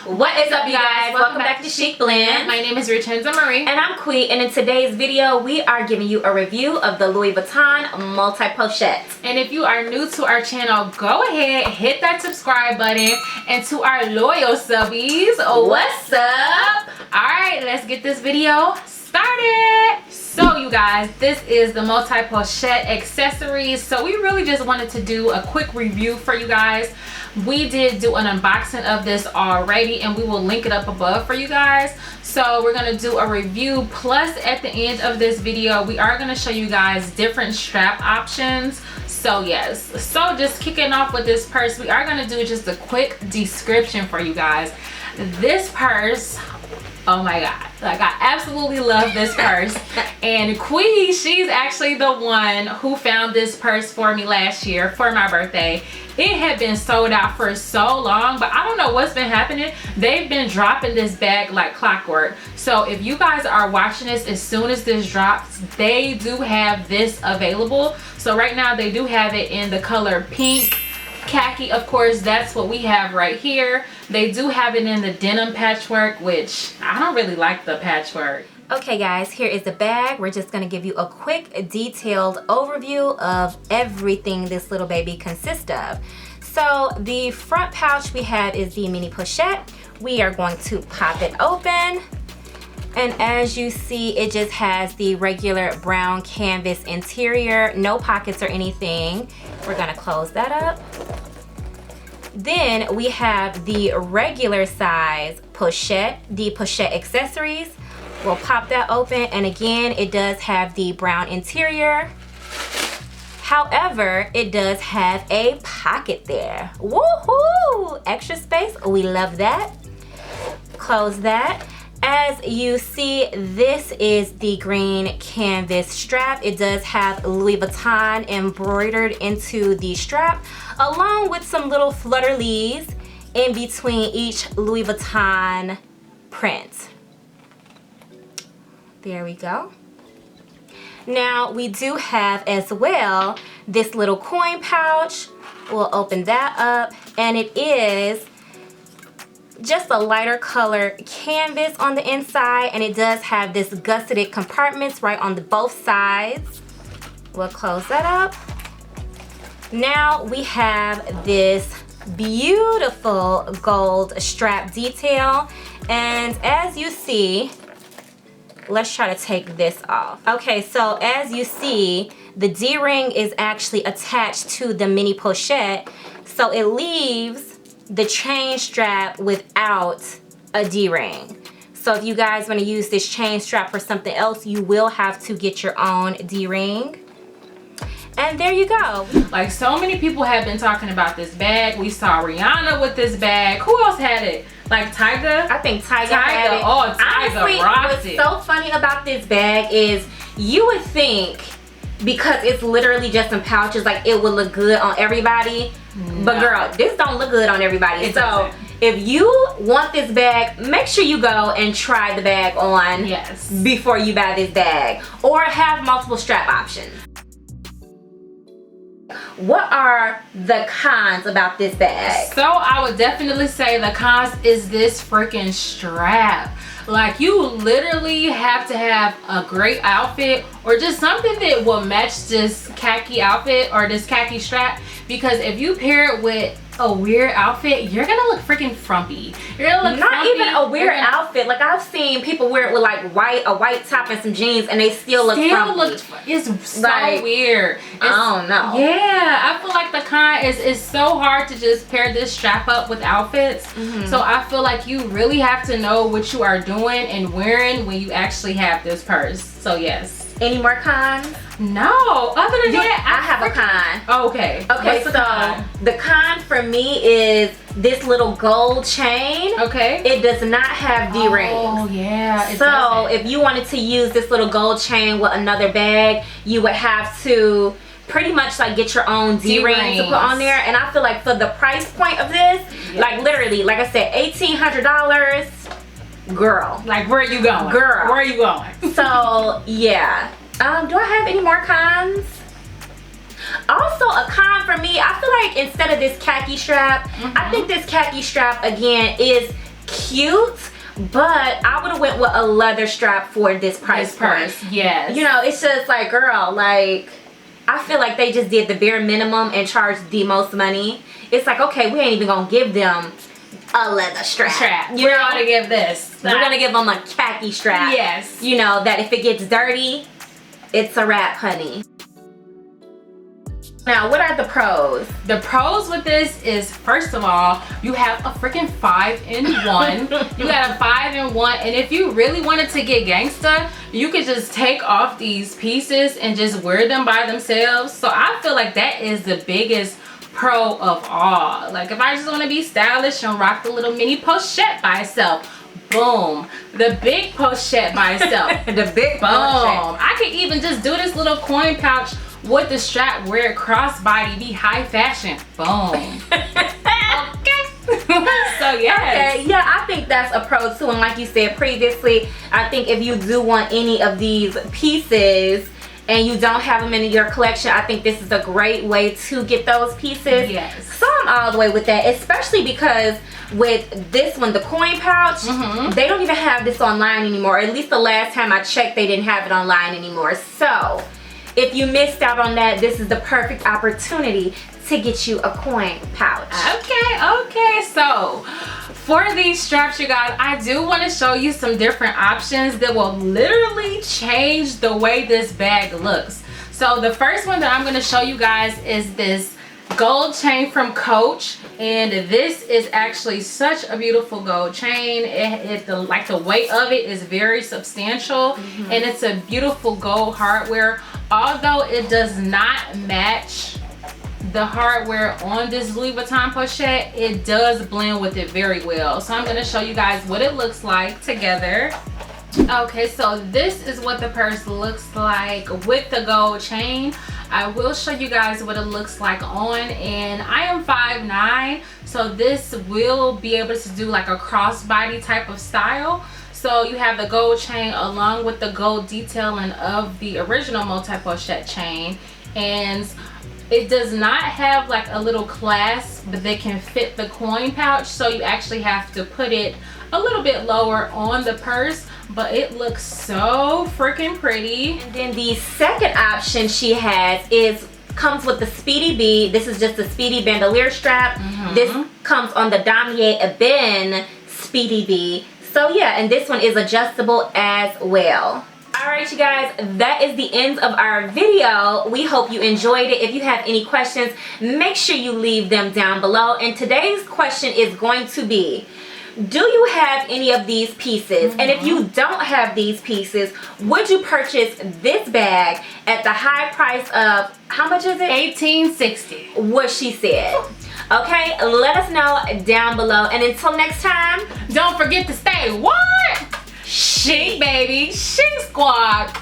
What is up, you guys? Welcome back to Chiq Blend. My name is Ri Qui. And I'm Qui, and in today's video, we are giving you a review of the Louis Vuitton Multi Pochette. And if you are new to our channel, go ahead, hit that subscribe button. And to our loyal subbies, what's up? Alright, let's get this video started. So you guys, this is the Multi Pochette accessories. So we really just wanted to do a quick review for you guys. We did do an unboxing of this already, and we will link it up above for you guys. So we're gonna do a review, plus at the end of this video we are gonna show you guys different strap options. So yes, so just kicking off with this purse, we are gonna do just a quick description for you guys. This purse, oh my god, like I absolutely love this purse. And Qui, she's actually the one who found this purse for me last year for my birthday. It had been sold out for so long, but I don't know what's been happening. They've been dropping this bag like clockwork. So if you guys are watching this, as soon as this drops, they do have this available. So right now they do have it in the color pink, khaki, of course, that's what we have right here. They do have it in the denim patchwork, which I don't really like the patchwork. Okay guys, here is the bag. We're just gonna give you a quick detailed overview of everything this little baby consists of. So the front pouch we have is the mini pochette. We are going to pop it open. And as you see, it just has the regular brown canvas interior, no pockets or anything. We're gonna close that up. Then we have the regular size pochette, the pochette accessories. We'll pop that open, and again, it does have the brown interior. However, it does have a pocket there. Woohoo! Extra space, we love that. Close that. As you see, this is the green canvas strap. It does have Louis Vuitton embroidered into the strap, along with some little fleur-de-lis in between each Louis Vuitton print. There we go. Now we do have as well this little coin pouch. We'll open that up, and it is just a lighter color canvas on the inside, and it does have this gusseted compartments right on both sides. We'll close that up. Now we have this beautiful gold strap detail, and as you see, let's try to take this off. Okay, so as you see, the D-ring is actually attached to the mini pochette, so it leaves the chain strap without a D-ring. So if you guys want to use this chain strap for something else, you will have to get your own D-ring. And there you go. Like, so many people have been talking about this bag. We saw Rihanna with this bag. Who else had it? Like Tyga? I think Tyga had it. Oh, Tyga honestly, rocked it. What's so funny about this bag is you would think, because it's literally just some pouches, like it would look good on everybody. No. But girl, this don't look good on everybody. So if you want this bag, make sure you go and try the bag on before you buy this bag, or have multiple strap options. What are the cons about this bag? So I would definitely say the cons is this freaking strap. Like, you literally have to have a great outfit, or just something that will match this khaki outfit or this khaki strap, because if you pair it with a weird outfit, you're gonna look freaking frumpy. You're gonna look not frumpy. Even a weird outfit. Like, I've seen people wear it with like a white top and some jeans, and they still look frumpy. It's so like, weird. I don't know. Yeah, I feel like the con is it's so hard to just pair this strap up with outfits. So I feel like you really have to know what you are doing and wearing when you actually have this purse. So yes. Any more cons? No, other than that, I have a con. Okay. Okay, so the con for me is this little gold chain. Okay. It does not have D-rings. Oh yeah. So if you wanted to use this little gold chain with another bag, you would have to pretty much like get your own D-ring to put on there. And I feel like for the price point of this, like literally, like I said, $1,800. Girl, like, where are you going? Girl, where are you going? So yeah. Do I have any more cons? Also, a con for me, I feel like instead of this khaki strap, I think this khaki strap again is cute, but I would have went with a leather strap for this price point. Yes. You know, it's just like, girl, like, I feel like they just did the bare minimum and charged the most money. It's like, okay, we ain't even gonna give them a leather strap. We're gonna give this. We're gonna give them a khaki strap. Yes. You know, that if it gets dirty, it's a wrap, honey. Now, what are the pros? The pros with this is, first of all, you have a freaking 5-in-1. You got a 5-in-1, and if you really wanted to get gangsta, you could just take off these pieces and just wear them by themselves. So I feel like that is the biggest pro of all. Like, if I just want to be stylish and rock the little mini pochette by itself, boom. The big pochette by itself, The big boom. pochette. I could even just do this little coin pouch with the strap, wear it crossbody, be high fashion, boom. Okay. So yes. Okay, yeah, I think that's a pro too. And like you said previously, I think if you do want any of these pieces and you don't have them in your collection, I think this is a great way to get those pieces. Yes. So I'm all the way with that, especially because with this one, the coin pouch, they don't even have this online anymore. At least the last time I checked, they didn't have it online anymore. So if you missed out on that, this is the perfect opportunity to get you a coin pouch. Okay, so for these straps, you guys, I do want to show you some different options that will literally change the way this bag looks. So the first one that I'm going to show you guys is this gold chain from Coach, and this is actually such a beautiful gold chain. Like the weight of it is very substantial, and it's a beautiful gold hardware. Although it does not match the hardware on this Louis Vuitton pochette, it does blend with it very well. So I'm going to show you guys what it looks like together. Okay, so this is what the purse looks like with the gold chain. I will show you guys what it looks like on, and I am 5'9", so this will be able to do like a crossbody type of style. So you have the gold chain along with the gold detailing of the original multi-pochette chain, and it does not have like a little clasp that can fit the coin pouch, so you actually have to put it a little bit lower on the purse, but it looks so freaking pretty. And then the second option she has comes with the Speedy B. This is just a Speedy bandolier strap. This comes on the Damier Ebene Speedy B. So yeah, and this one is adjustable as well. Alright you guys, that is the end of our video. We hope you enjoyed it. If you have any questions, make sure you leave them down below. And today's question is going to be, do you have any of these pieces? And if you don't have these pieces, would you purchase this bag at the high price of, how much is it? $18.60. What she said. Okay, let us know down below. And until next time, don't forget to stay what? Chic, baby. Chiq Squad.